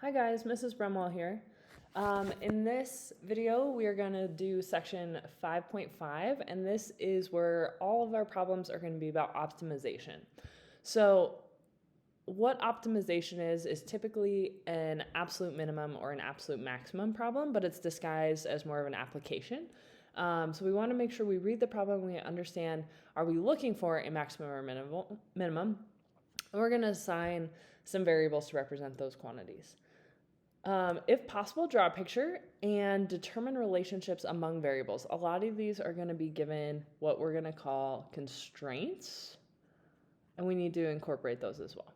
Hi guys, Mrs. Brumwell here. In this video, we are going to do section 5.5, and this is where all of our problems are going to be about optimization. So what optimization is typically an absolute minimum or an absolute maximum problem, but it's disguised as more of an application. So we want to make sure we read the problem, we understand, are we looking for a maximum or minimum? And we're going to assign some variables to represent those quantities. If possible, draw a picture and determine relationships among variables. A lot of these are going to be given what we're going to call constraints, and we need to incorporate those as well.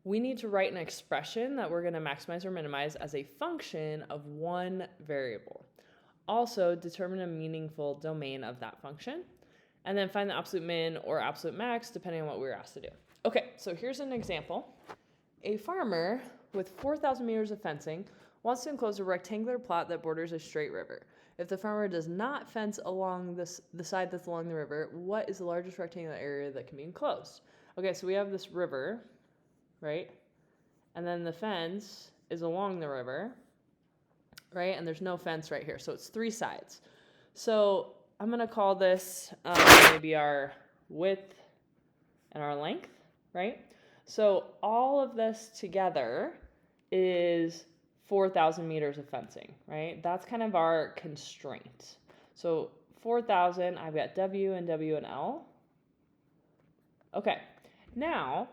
We need to write an expression that we're going to maximize or minimize as a function of one variable. Also, determine a meaningful domain of that function, and then find the absolute min or absolute max depending on what we were asked to do. Okay, so here's an example. A farmer with 4,000 meters of fencing wants to enclose a rectangular plot that borders a straight river. If the farmer does not fence along the side that's along the river, what is the largest rectangular area that can be enclosed? Okay, so we have this river, right? And then the fence is along the river, right? And there's no fence right here, so it's three sides. So I'm going to call this maybe our width and our length, right? So all of this together is 4,000 meters of fencing, right? That's kind of our constraint. So 4,000, I've got W and L. Okay, now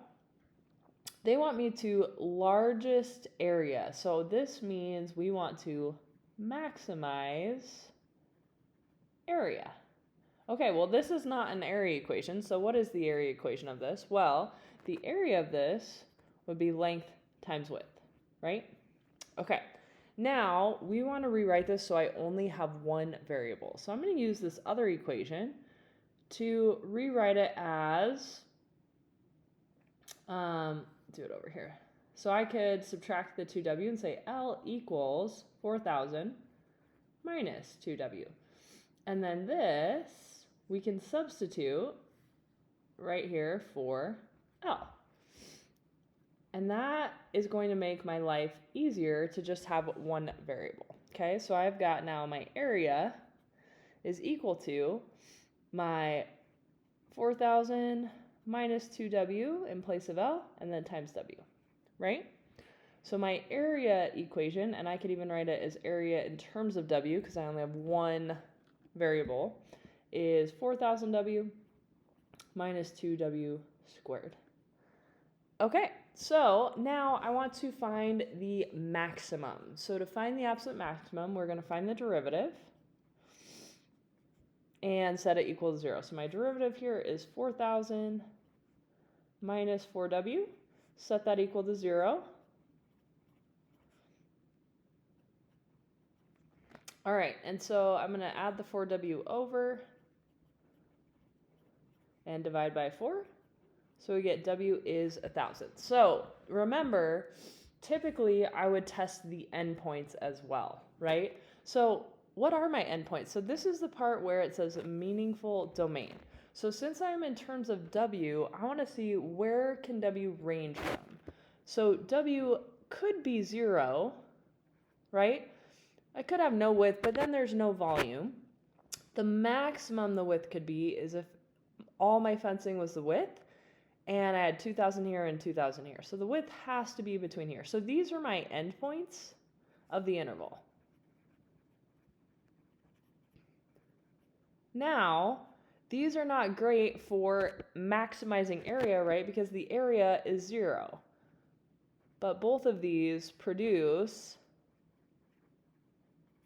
they want me to largest area. So this means we want to maximize area. Okay, well, this is not an area equation. So what is the area equation of this? Well, the area of this would be length times width, right? Okay, now we want to rewrite this so I only have one variable. So I'm going to use this other equation to rewrite it as, do it over here. So I could subtract the 2W and say L equals 4,000 minus 2W. And then this we can substitute right here for L. And that is going to make my life easier to just have one variable. Okay, so I've got now my area is equal to my 4,000 minus 2W in place of L, and then times W, right? So my area equation, and I could even write it as area in terms of W because I only have one variable, is 4,000 W minus 2W squared. Okay, so now I want to find the maximum. So to find the absolute maximum, we're going to find the derivative and set it equal to 0. So my derivative here is 4,000 minus 4W. Set that equal to 0. All right, and so I'm going to add the 4W over and divide by 4. So we get W is 1,000. So remember, typically I would test the endpoints as well, right? So what are my endpoints? So this is the part where it says meaningful domain. So since I'm in terms of W, I want to see where can W range from. So W could be 0, right? I could have no width, but then there's no volume. The maximum the width could be is if all my fencing was the width, and I had 2,000 here and 2,000 here. So the width has to be between here. So these are my endpoints of the interval. Now, these are not great for maximizing area, right? Because the area is 0. But both of these produce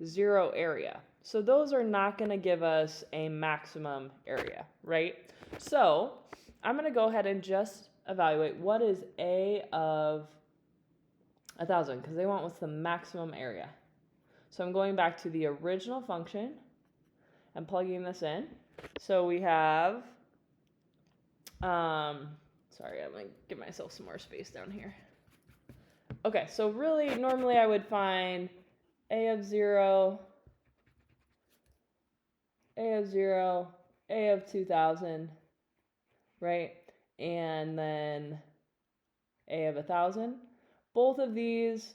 0 area. So those are not going to give us a maximum area, right? So I'm going to go ahead and just evaluate what is A of 1,000 because they want what's the maximum area. So I'm going back to the original function and plugging this in. So we have, sorry, I'm going to give myself some more space down here. Okay, so really, normally I would find A of 0, A of 0, A of 2,000, right? And then A of 1,000. Both of these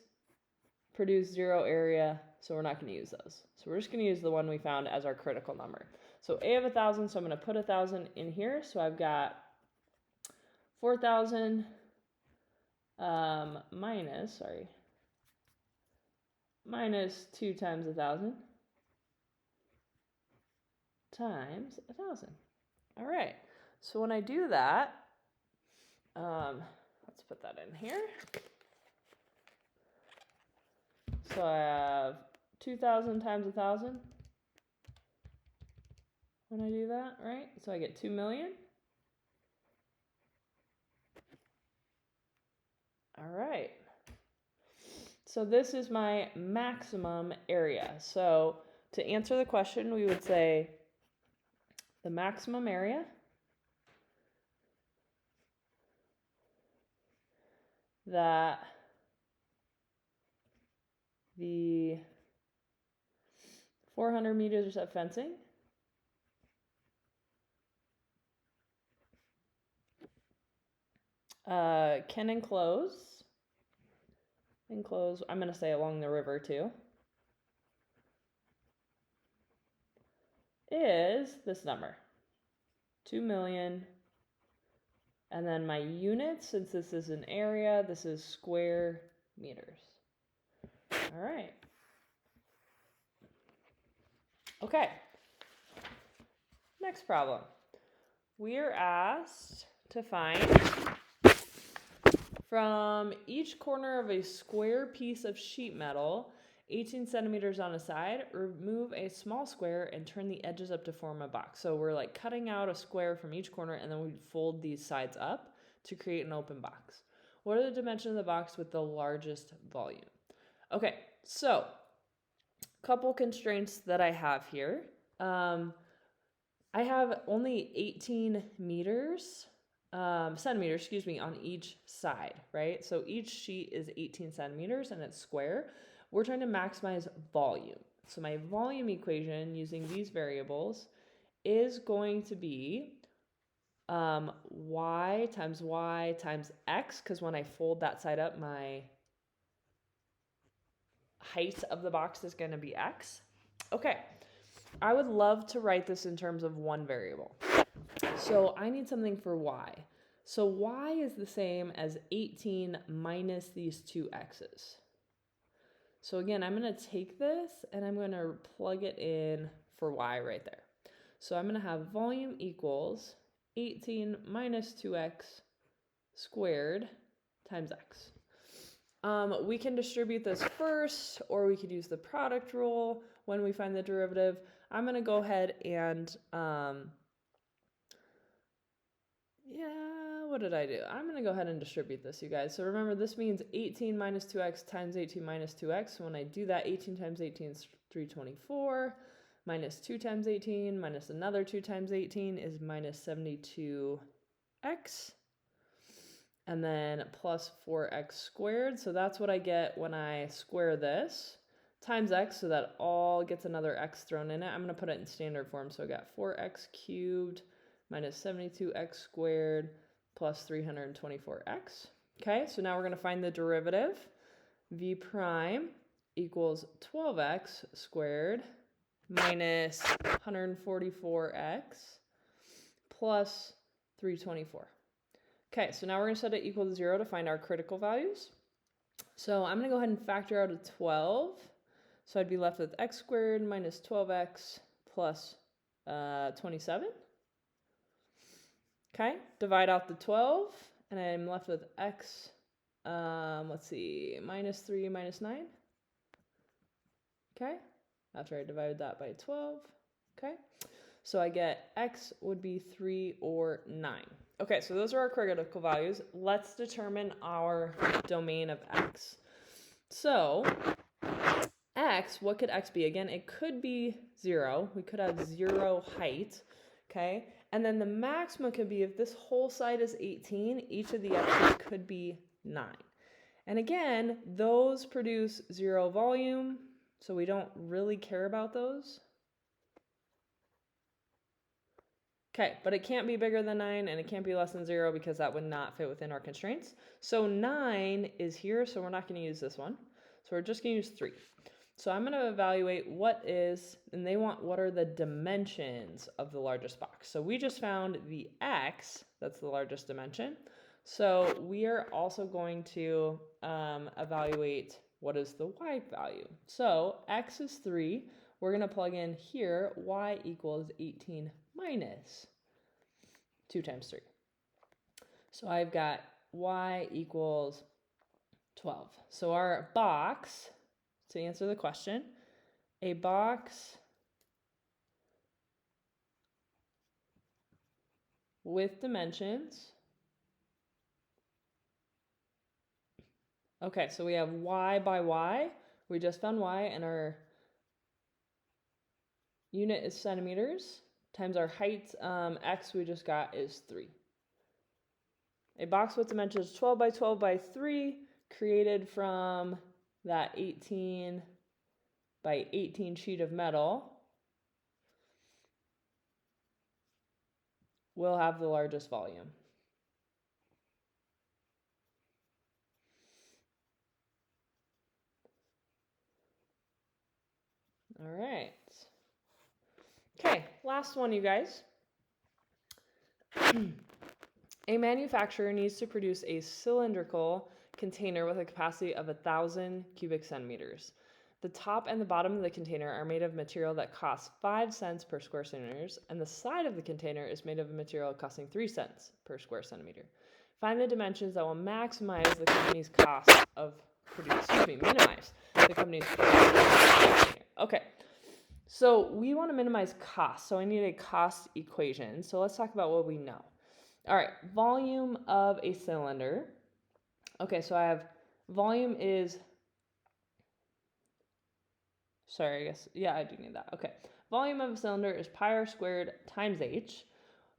produce 0 area, so we're not going to use those. So we're just going to use the one we found as our critical number. So A of 1,000, so I'm going to put 1,000 in here. So I've got 4,000 minus 2 times 1,000 times 1,000. All right, so when I do that, let's put that in here. So I have 2,000 times 1,000 when I do that, right? So I get 2 million. All right. So this is my maximum area. So to answer the question, we would say the maximum area that the 400 meters of fencing can enclose, I'm going to say along the river too, is this number, 2 million. And then my units, since this is an area, this is square meters. All right. Okay. Next problem. We are asked to find from each corner of a square piece of sheet metal, 18 centimeters on a side, remove a small square and turn the edges up to form a box. So we're like cutting out a square from each corner and then we fold these sides up to create an open box. What are the dimensions of the box with the largest volume? Okay, so a couple constraints that I have here. I have only 18 centimeters, on each side, right? So each sheet is 18 centimeters and it's square. We're trying to maximize volume. So my volume equation using these variables is going to be y times x, because when I fold that side up, my height of the box is going to be x. Okay, I would love to write this in terms of one variable. So I need something for y. So y is the same as 18 minus these two x's. So again, I'm going to take this and I'm going to plug it in for y right there. So I'm going to have volume equals 18 minus 2x squared times x. We can distribute this first, or we could use the product rule when we find the derivative. I'm going to go ahead and, what did I do? I'm going to go ahead and distribute this, you guys. So remember, this means 18 minus 2x times 18 minus 2x. So when I do that, 18 times 18 is 324, minus 2 times 18, minus another 2 times 18 is minus 72x. And then plus 4x squared. So that's what I get when I square this, times x, so that all gets another x thrown in it. I'm going to put it in standard form. So I got 4x cubed minus 72x squared plus 324x. Okay, so now we're going to find the derivative. V prime equals 12x squared minus 144x plus 324. Okay, so now we're going to set it equal to 0 to find our critical values. So I'm going to go ahead and factor out a 12. So I'd be left with x squared minus 12x plus 27. Okay, divide out the 12, and I'm left with x, minus 3 minus 9. Okay, after I divided that by 12. Okay, so I get x would be 3 or 9. Okay, so those are our critical values. Let's determine our domain of x. So x, what could x be? Again, it could be 0. We could have 0 height, okay? And then the maximum could be, if this whole side is 18, each of the x's could be 9. And again, those produce 0 volume, so we don't really care about those. Okay, but it can't be bigger than 9 and it can't be less than 0 because that would not fit within our constraints. So 9 is here, so we're not going to use this one. So we're just going to use 3. So I'm going to evaluate what are the dimensions of the largest box. So we just found the x, that's the largest dimension. So we are also going to evaluate what is the y value. So x is 3. We're going to plug in here y equals 18 minus 2 times 3. So I've got y equals 12. So our box, to answer the question, a box with dimensions. Okay, so we have y by y. We just found y, and our unit is centimeters, times our height, x we just got is 3. A box with dimensions 12 by 12 by 3, created from that 18 by 18 sheet of metal, will have the largest volume. All right. Okay, last one, you guys. A manufacturer needs to produce a cylindrical container with a capacity of 1,000 cubic centimeters. The top and the bottom of the container are made of material that costs 5 cents per square centimeters, and the side of the container is made of a material costing 3 cents per square centimeter. Find the dimensions that will maximize the company's cost of minimize the company's cost. Okay. So we want to minimize cost. So I need a cost equation. So let's talk about what we know. All right, volume of a cylinder. Okay, so I have volume is, sorry, I guess, yeah, I do need that. Okay, volume of a cylinder is pi r squared times h.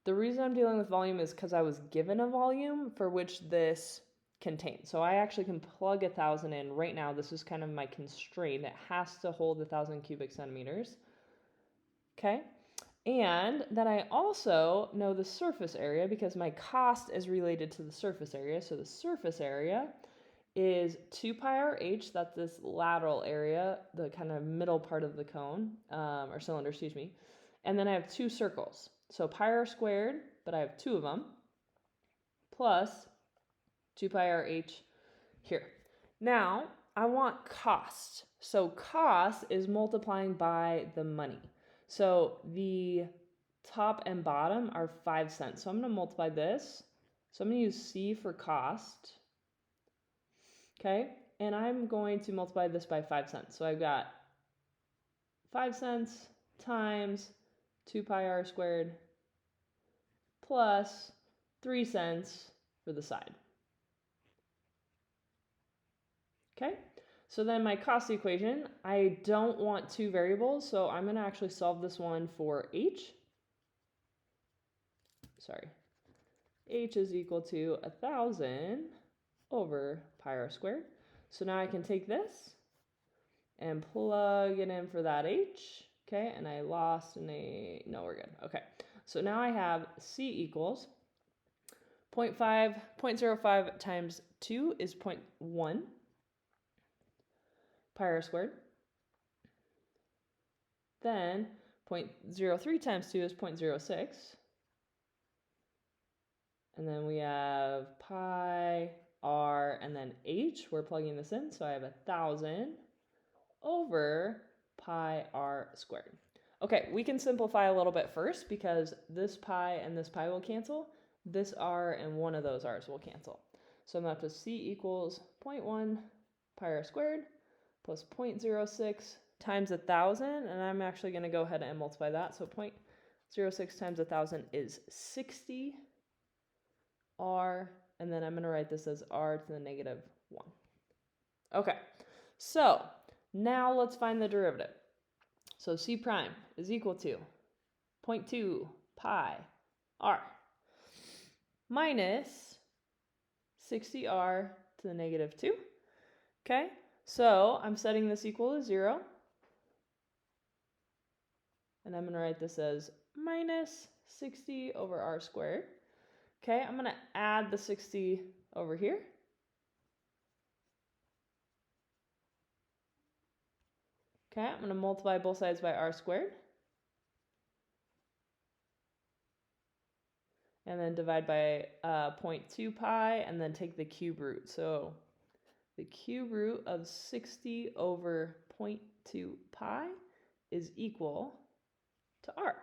The reason I'm dealing with volume is because I was given a volume for which this contains. So I actually can plug 1,000 in right now. This is kind of my constraint. It has to hold 1,000 cubic centimeters. Okay. And then I also know the surface area because my cost is related to the surface area. So the surface area is 2 pi r h, that's this lateral area, the kind of middle part of the cone, or cylinder, excuse me. And then I have 2 circles. So pi r squared, but I have 2 of them, plus 2 pi r h here. Now, I want cost. So cost is multiplying by the money. So the top and bottom are 5 cents. So I'm going to multiply this. So I'm going to use C for cost. Okay. And I'm going to multiply this by 5 cents. So I've got 5 cents times 2 pi r squared plus 3 cents for the side. Okay. So then my cost equation, I don't want 2 variables, so I'm going to actually solve this one for h. Sorry. H is equal to 1,000 over pi r squared. So now I can take this and plug it in for that h. Okay, and I lost no, we're good. Okay, so now I have C equals 0.05 times 2 is 0.1 pi r squared. Then 0.03 times 2 is 0.06. And then we have pi r and then h. We're plugging this in, so I have 1,000 over pi r squared. Okay, we can simplify a little bit first because this pi and this pi will cancel. This r and one of those r's will cancel. So I'm left with C equals 0.1 pi r squared plus 0.06 times 1,000, and I'm actually going to go ahead and multiply that. So 0.06 times 1,000 is 60 r, and then I'm going to write this as r to the negative 1. Okay, so now let's find the derivative. So C prime is equal to 0.2 pi r minus 60r to the negative 2. Okay, so I'm setting this equal to 0. And I'm going to write this as minus 60 over r squared. Okay, I'm going to add the 60 over here. Okay, I'm going to multiply both sides by r squared. And then divide by 0.2 pi, and then take the cube root. So the cube root of 60 over 0.2 pi is equal to r.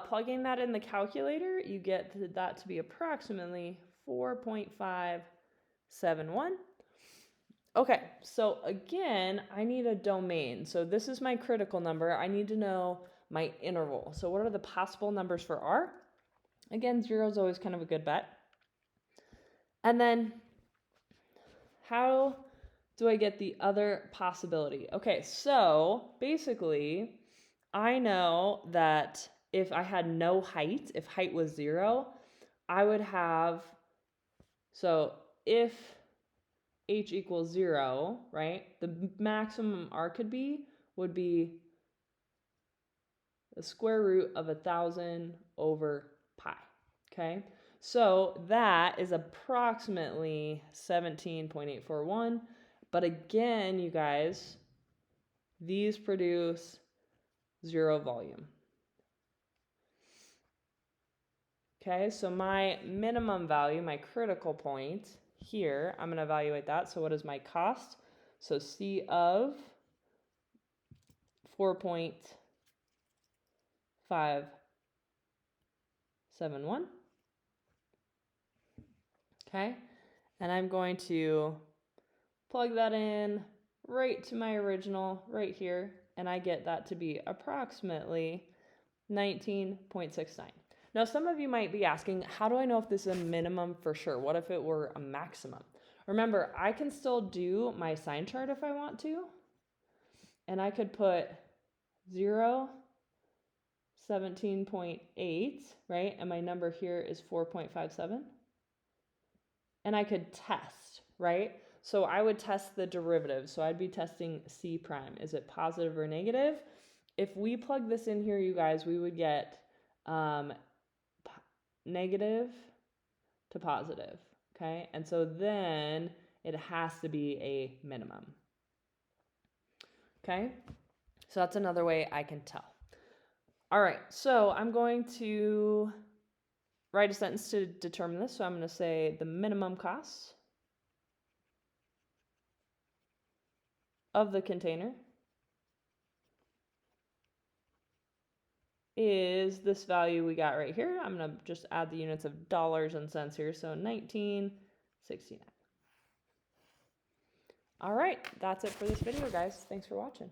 Plugging that in the calculator, you get that to be approximately 4.571. Okay, so again, I need a domain. So this is my critical number. I need to know my interval. So what are the possible numbers for r? Again, 0 is always kind of a good bet. And then how do I get the other possibility? Okay, so basically, I know that if I had no height, if height was 0, I would have, so if h equals 0, right, the maximum r would be the square root of 1,000 over pi, okay? So that is approximately 17.841, but again, you guys, these produce 0 volume. Okay, so my minimum value, my critical point here, I'm going to evaluate that. So what is my cost? So C of 4.571. Okay, and I'm going to plug that in right to my original right here, and I get that to be approximately 19.69. Now, some of you might be asking, how do I know if this is a minimum for sure? What if it were a maximum? Remember, I can still do my sign chart if I want to, and I could put 0, 17.8, right? And my number here is 4.57. And I could test, right? So I would test the derivative. So I'd be testing C prime. Is it positive or negative? If we plug this in here, you guys, we would get negative to positive, okay? And so then it has to be a minimum, okay? So that's another way I can tell. All right, so I'm going to write a sentence to determine this. So I'm going to say the minimum cost of the container is this value we got right here. I'm going to just add the units of dollars and cents here. So 19.69. All right, that's it for this video, guys. Thanks for watching.